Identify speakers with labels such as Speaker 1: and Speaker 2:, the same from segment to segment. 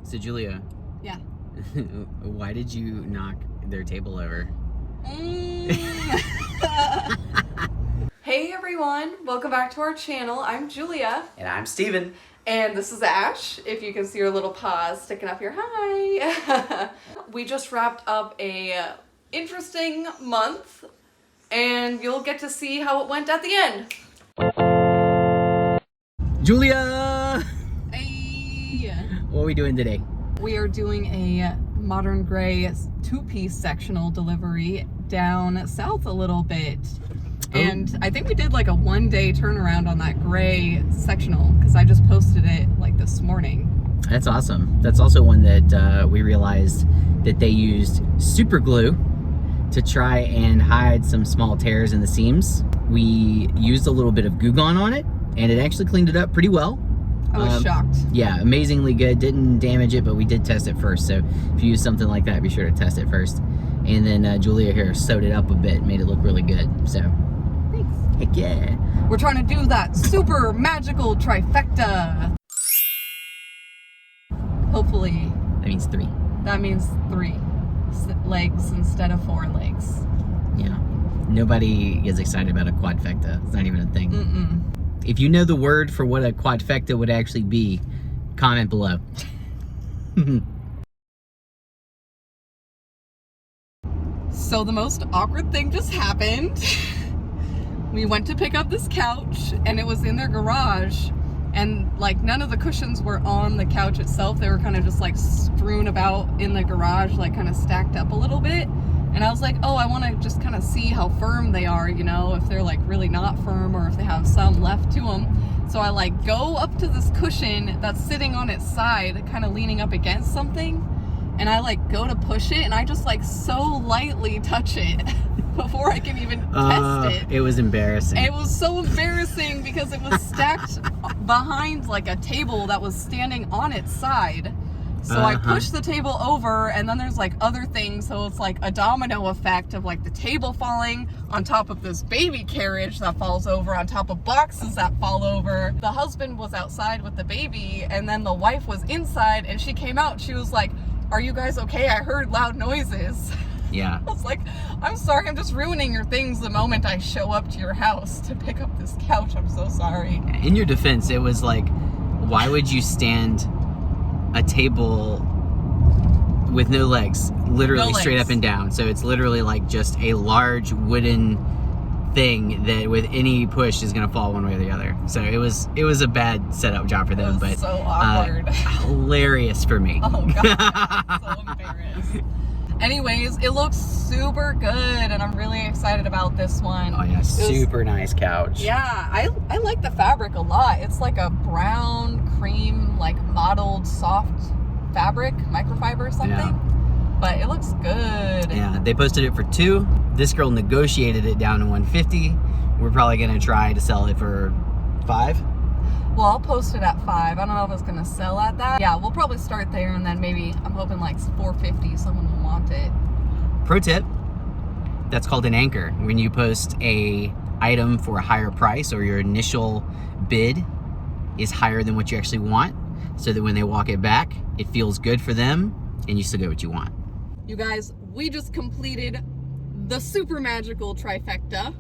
Speaker 1: So Julia.
Speaker 2: Yeah.
Speaker 1: Why did you knock their table over?
Speaker 2: Hey everyone, welcome back to our channel. I'm Julia.
Speaker 1: And I'm Steven.
Speaker 2: And this is Ash, if you can see her little paws sticking up here. Hi! We just wrapped up a interesting month, and you'll get to see how it went at the end.
Speaker 1: Julia!
Speaker 2: Hey!
Speaker 1: What are we doing today?
Speaker 2: We are doing a Modern Gray two-piece sectional delivery down south a little bit. And I think we did like a one-day turnaround on that gray sectional because I just posted it like this morning.
Speaker 1: That's awesome. That's also one that we realized that they used super glue to try and hide some small tears in the seams. We used a little bit of Goo Gone on it, and it actually cleaned it up pretty well.
Speaker 2: I was shocked.
Speaker 1: Yeah, amazingly good. Didn't damage it, but we did test it first. So if you use something like that, be sure to test it first. And then Julia here sewed it up a bit, made it look really good. So
Speaker 2: thanks.
Speaker 1: Heck yeah.
Speaker 2: We're trying to do that super magical trifecta. Hopefully.
Speaker 1: That means 3.
Speaker 2: That means 3 legs instead of 4 legs.
Speaker 1: Yeah. Nobody is excited about a quadfecta. It's not even a thing.
Speaker 2: Mm-mm.
Speaker 1: If you know the word for what a quadfecta would actually be, comment below.
Speaker 2: So the most awkward thing just happened. We went to pick up this couch and it was in their garage, and like none of the cushions were on the couch itself. They were kind of just like strewn about in the garage, like kind of stacked up a little bit. And I was like, oh, I want to just kind of see how firm they are, you know, if they're like really not firm or if they have some left to them. So I like go up to this cushion that's sitting on its side, kind of leaning up against something. And I like go to push it and I just like so lightly touch it before I can even test it.
Speaker 1: It was embarrassing.
Speaker 2: It was so embarrassing because it was stacked behind like a table that was standing on its side. So I pushed the table over, and then there's like other things, so it's like a domino effect of like the table falling on top of this baby carriage that falls over on top of boxes that fall over. The husband was outside with the baby, and then the wife was inside, and she came out. She was like, "Are you guys okay? I heard loud noises."
Speaker 1: Yeah.
Speaker 2: I was like, "I'm sorry, I'm just ruining your things the moment I show up to your house to pick up this couch. I'm so sorry."
Speaker 1: In your defense, it was like, why would you stand a table with no legs, literally straight up and down? So it's literally like just a large wooden thing that with any push is gonna fall one way or the other. So it was a bad setup job for them, but
Speaker 2: so awkward.
Speaker 1: Hilarious for me.
Speaker 2: Oh god, I'm so embarrassed. Anyways, it looks super good, and I'm really excited about this one.
Speaker 1: Oh yeah, super nice couch.
Speaker 2: Yeah, I like the fabric a lot. It's like a brown cream, like mottled soft fabric, microfiber or something. Yeah. But it looks good.
Speaker 1: Yeah, they posted it for $2. This girl negotiated it down to $150. We're probably gonna try to sell it for $5.
Speaker 2: Well, I'll post it at $5. I don't know if it's gonna sell at that. Yeah, we'll probably start there, and then maybe I'm hoping like $450, someone will want it.
Speaker 1: Pro tip, that's called an anchor. When you post a item for a higher price, or your initial bid is higher than what you actually want, so that when they walk it back, it feels good for them and you still get what you want.
Speaker 2: You guys, we just completed the super magical trifecta.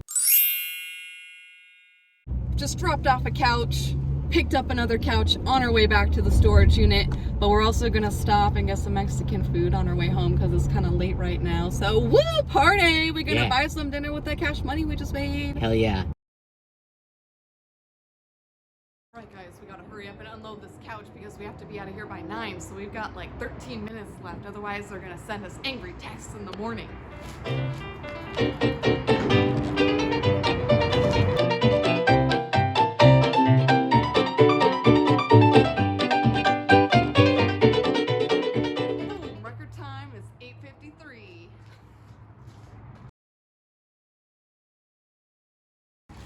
Speaker 2: Just dropped off a couch, picked up another couch on our way back to the storage unit, but we're also gonna stop and get some Mexican food on our way home because it's kind of late right now. So woo, party! We're gonna buy some dinner with that cash money we just made.
Speaker 1: Hell yeah.
Speaker 2: All right guys, we gotta hurry up and unload this couch because we have to be out of here by 9, so we've got like 13 minutes left, otherwise they're gonna send us angry texts in the morning. Record time is 8:53.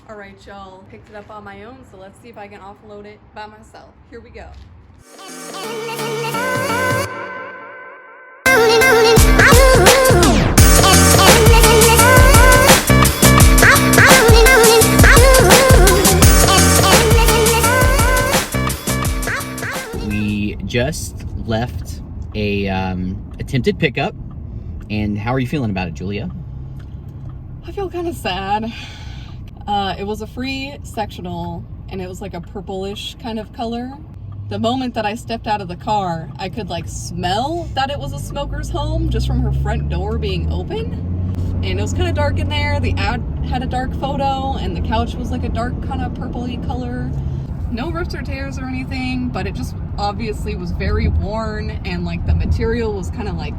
Speaker 2: All right, y'all, picked it up on my own, so let's see if I can offload it by myself. Here we go.
Speaker 1: We just left a attempted pickup. And how are you feeling about it, Julia?
Speaker 2: I feel kind of sad. It was a free sectional, and it was like a purplish kind of color. The moment that I stepped out of the car, I could like smell that it was a smoker's home just from her front door being open. And it was kind of dark in there. The ad had a dark photo, and the couch was like a dark kind of purpley color. No rips or tears or anything, but it just obviously was very worn, and like the material was kind of like,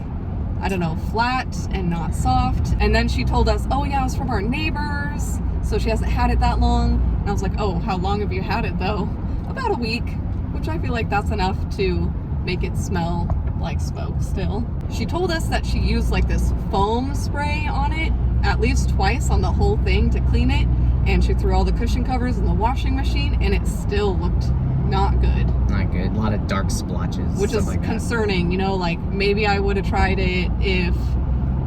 Speaker 2: I don't know, flat and not soft. And then she told us, oh yeah, it was from our neighbors, so she hasn't had it that long. And I was like, oh, how long have you had it though? About a week, which I feel like that's enough to make it smell like smoke still. She told us that she used like this foam spray on it at least twice on the whole thing to clean it, and she threw all the cushion covers in the washing machine, and it still looked not good.
Speaker 1: Not good. A lot of dark splotches.
Speaker 2: Which is like concerning, you know, like maybe I would have tried it if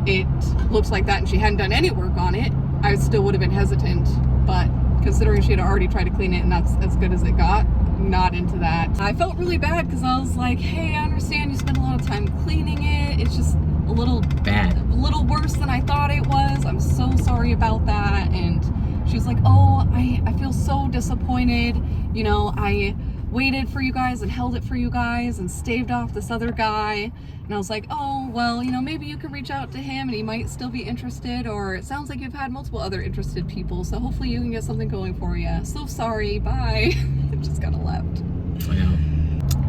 Speaker 2: it looks like that and she hadn't done any work on it. I still would have been hesitant, but considering she had already tried to clean it and that's as good as it got, not into that. I felt really bad because I was like, hey, I understand you spent a lot of time cleaning it. It's just a little
Speaker 1: bad,
Speaker 2: a little worse than I thought it was. I'm so sorry about that. And she was like, oh, I feel so disappointed. You know, I waited for you guys and held it for you guys and staved off this other guy. And I was like, oh, well, you know, maybe you can reach out to him and he might still be interested, or it sounds like you've had multiple other interested people, so hopefully you can get something going for you. So sorry, bye. Just kind of left.
Speaker 1: I know.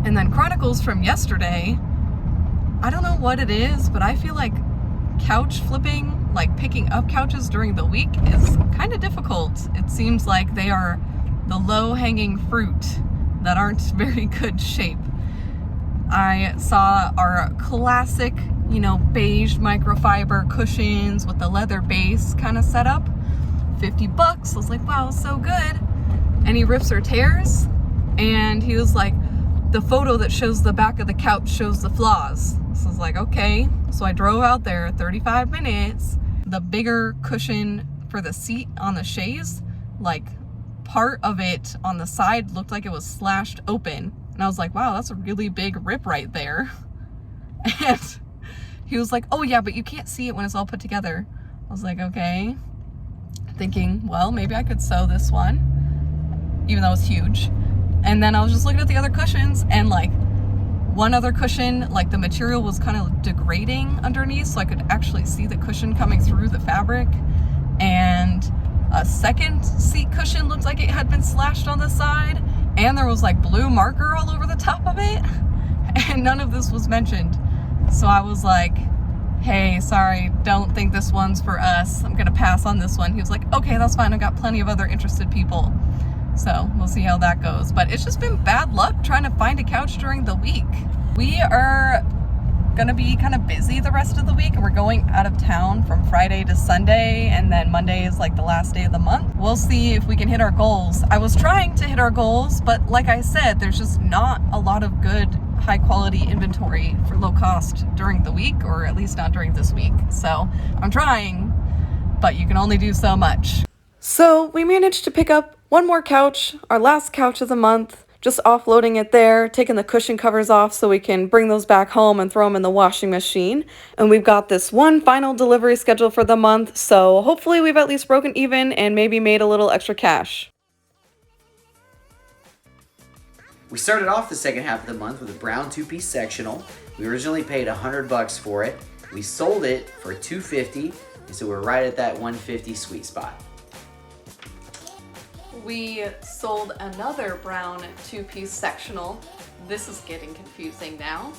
Speaker 2: And then Chronicles from yesterday, I don't know what it is, but I feel like couch flipping, like picking up couches during the week, is kind of difficult. It seems like they are the low-hanging fruit that aren't very good shape. I saw our classic, you know, beige microfiber cushions with the leather base kind of setup. $50. I was like, wow, so good. Any rips or tears? And he was like, the photo that shows the back of the couch shows the flaws. So I was like, okay. So I drove out there 35 minutes. The bigger cushion for the seat on the chaise, like part of it on the side looked like it was slashed open. And I was like, wow, that's a really big rip right there. And he was like, oh yeah, but you can't see it when it's all put together. I was like, okay. Thinking, well, maybe I could sew this one, even though it's huge. And then I was just looking at the other cushions, and like one other cushion, like the material was kind of degrading underneath, so I could actually see the cushion coming through the fabric. And a second seat cushion looked like it had been slashed on the side, and there was like blue marker all over the top of it, and none of this was mentioned. So I was like, hey, sorry, don't think this one's for us. I'm gonna pass on this one. He was like, okay, that's fine. I've got plenty of other interested people. So we'll see how that goes. But it's just been bad luck trying to find a couch during the week. We are gonna be kind of busy the rest of the week, and we're going out of town from Friday to Sunday, and then Monday is like the last day of the month. We'll see if we can hit our goals. I was trying to hit our goals, but like I said, there's just not a lot of good high quality inventory for low cost during the week, or at least not during this week. So I'm trying, but you can only do so much. So we managed to pick up one more couch, our last couch of the month, just offloading it there, taking the cushion covers off so we can bring those back home and throw them in the washing machine. And we've got this one final delivery schedule for the month, so hopefully we've at least broken even and maybe made a little extra cash.
Speaker 1: We started off the second half of the month with a brown two-piece sectional. We originally paid $100 for it. We sold it for $250, and so we're right at that $150 sweet spot.
Speaker 2: We sold another brown two-piece sectional. This is getting confusing now.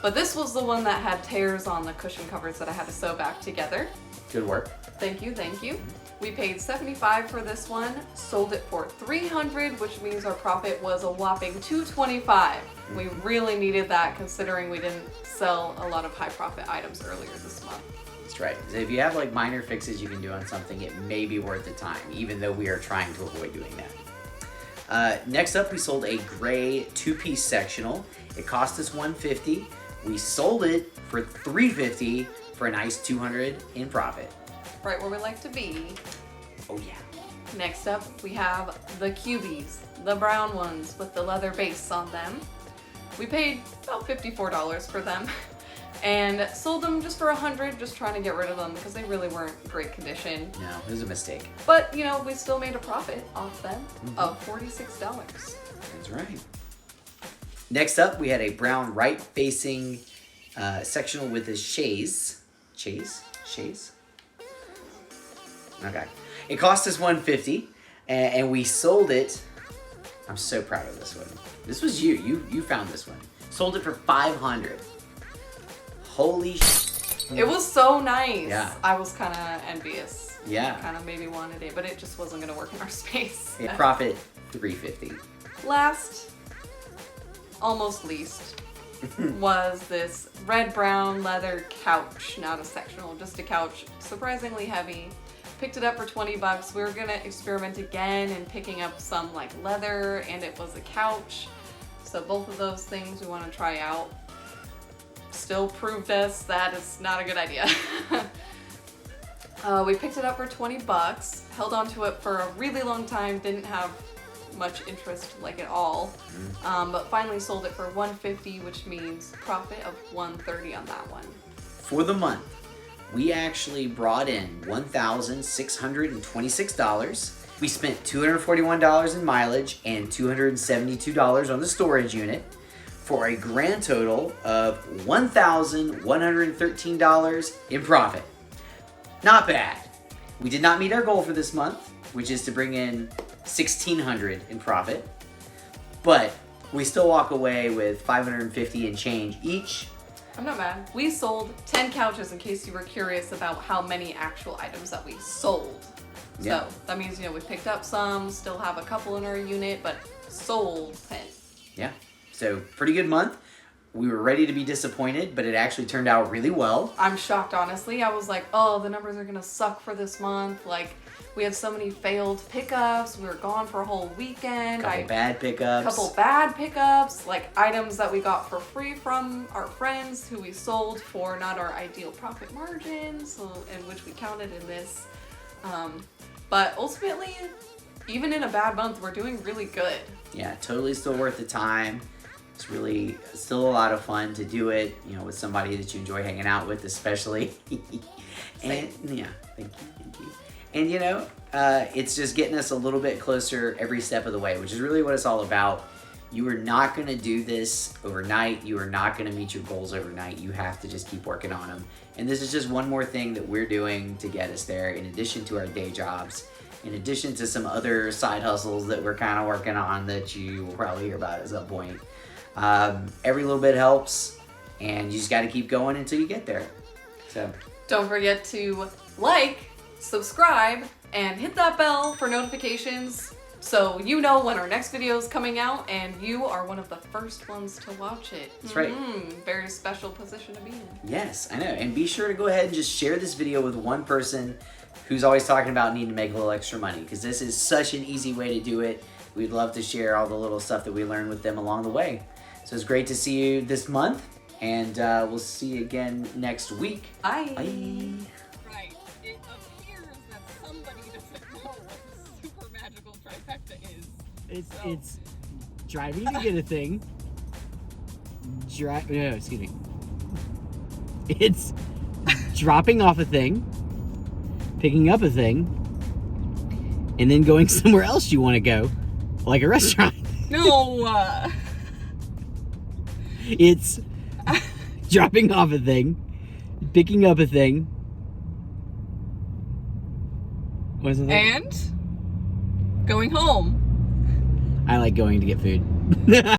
Speaker 2: But this was the one that had tears on the cushion covers that I had to sew back together.
Speaker 1: Good work.
Speaker 2: Thank you, thank you. We paid $75 for this one, sold it for $300, which means our profit was a whopping $225. We really needed that considering we didn't sell a lot of high profit items earlier this month.
Speaker 1: That's right. So if you have like minor fixes you can do on something, it may be worth the time, even though we are trying to avoid doing that. Next up, we sold a gray two-piece sectional. It cost us $150. We sold it for $350 for a nice $200 in profit.
Speaker 2: Right where we like to be.
Speaker 1: Oh yeah.
Speaker 2: Next up, we have the cubies, the brown ones with the leather base on them. We paid about $54 for them and sold them just for $100, just trying to get rid of them because they really weren't great condition.
Speaker 1: No, it was a mistake.
Speaker 2: But, you know, we still made a profit off them of $46.
Speaker 1: That's right. Next up, we had a brown right-facing sectional with a chaise. Chaise? Okay. It cost us $150, and we sold it. I'm so proud of this one. This was you. You found this one. Sold it for $500. Holy sh!
Speaker 2: It was so nice.
Speaker 1: Yeah.
Speaker 2: I was kind of envious.
Speaker 1: Yeah.
Speaker 2: Kind of maybe wanted it, but it just wasn't going to work in our space.
Speaker 1: Yeah, profit $350.
Speaker 2: Last, almost least, was this red-brown leather couch. Not a sectional, just a couch. Surprisingly heavy. Picked it up for $20. We were gonna experiment again and picking up some like leather, and it was a couch. So both of those things we want to try out. Still proved us that it's not a good idea. We picked it up for $20. Held on to it for a really long time. Didn't have much interest like at all. But finally sold it for $150, which means profit of $130 on that one.
Speaker 1: For the month, we actually brought in $1,626. We spent $241 in mileage and $272 on the storage unit for a grand total of $1,113 in profit. Not bad. We did not meet our goal for this month, which is to bring in $1,600 in profit, but we still walk away with $550 and change each.
Speaker 2: I'm not mad. We sold 10 couches, in case you were curious about how many actual items that we sold.
Speaker 1: Yeah.
Speaker 2: So that means, you know, we picked up some, still have a couple in our unit, but sold 10.
Speaker 1: Yeah, so pretty good month. We were ready to be disappointed, but it actually turned out really well.
Speaker 2: I'm shocked, honestly. I was like, oh, the numbers are gonna suck for this month. Like, we had so many failed pickups. We were gone for a whole weekend.
Speaker 1: Couple bad pickups.
Speaker 2: Couple bad pickups, like items that we got for free from our friends who we sold for not our ideal profit margins, in which we counted in this. But ultimately, even in a bad month, we're doing really good.
Speaker 1: Yeah, totally still worth the time. It's really still a lot of fun to do it, you know, with somebody that you enjoy hanging out with, especially. And yeah, thank you. And you know, it's just getting us a little bit closer every step of the way, which is really what it's all about. You are not going to do this overnight. You are not going to meet your goals overnight. You have to just keep working on them. And this is just one more thing that we're doing to get us there, in addition to our day jobs, in addition to some other side hustles that we're kind of working on that you will probably hear about at some point. Every little bit helps, and you just got to keep going until you get there. So
Speaker 2: don't forget to like, subscribe, and hit that bell for notifications so you know when our next video is coming out, and you are one of the first ones to watch it.
Speaker 1: That's right.
Speaker 2: Very special position to be in.
Speaker 1: Yes, I know. And be sure to go ahead and just share this video with one person who's always talking about needing to make a little extra money, because this is such an easy way to do it. We'd love to share all the little stuff that we learn with them along the way. So it's great to see you this month, and we'll see you again next week.
Speaker 2: Bye.
Speaker 1: Bye.
Speaker 2: Right. It appears that somebody doesn't know what the super magical trifecta is.
Speaker 1: It's driving to get a thing. No, excuse me. It's dropping off a thing, picking up a thing, and then going somewhere else you want to go, like a restaurant.
Speaker 2: No.
Speaker 1: It's dropping off a thing, picking up a thing. What is it?
Speaker 2: And going home.
Speaker 1: I like going to get food.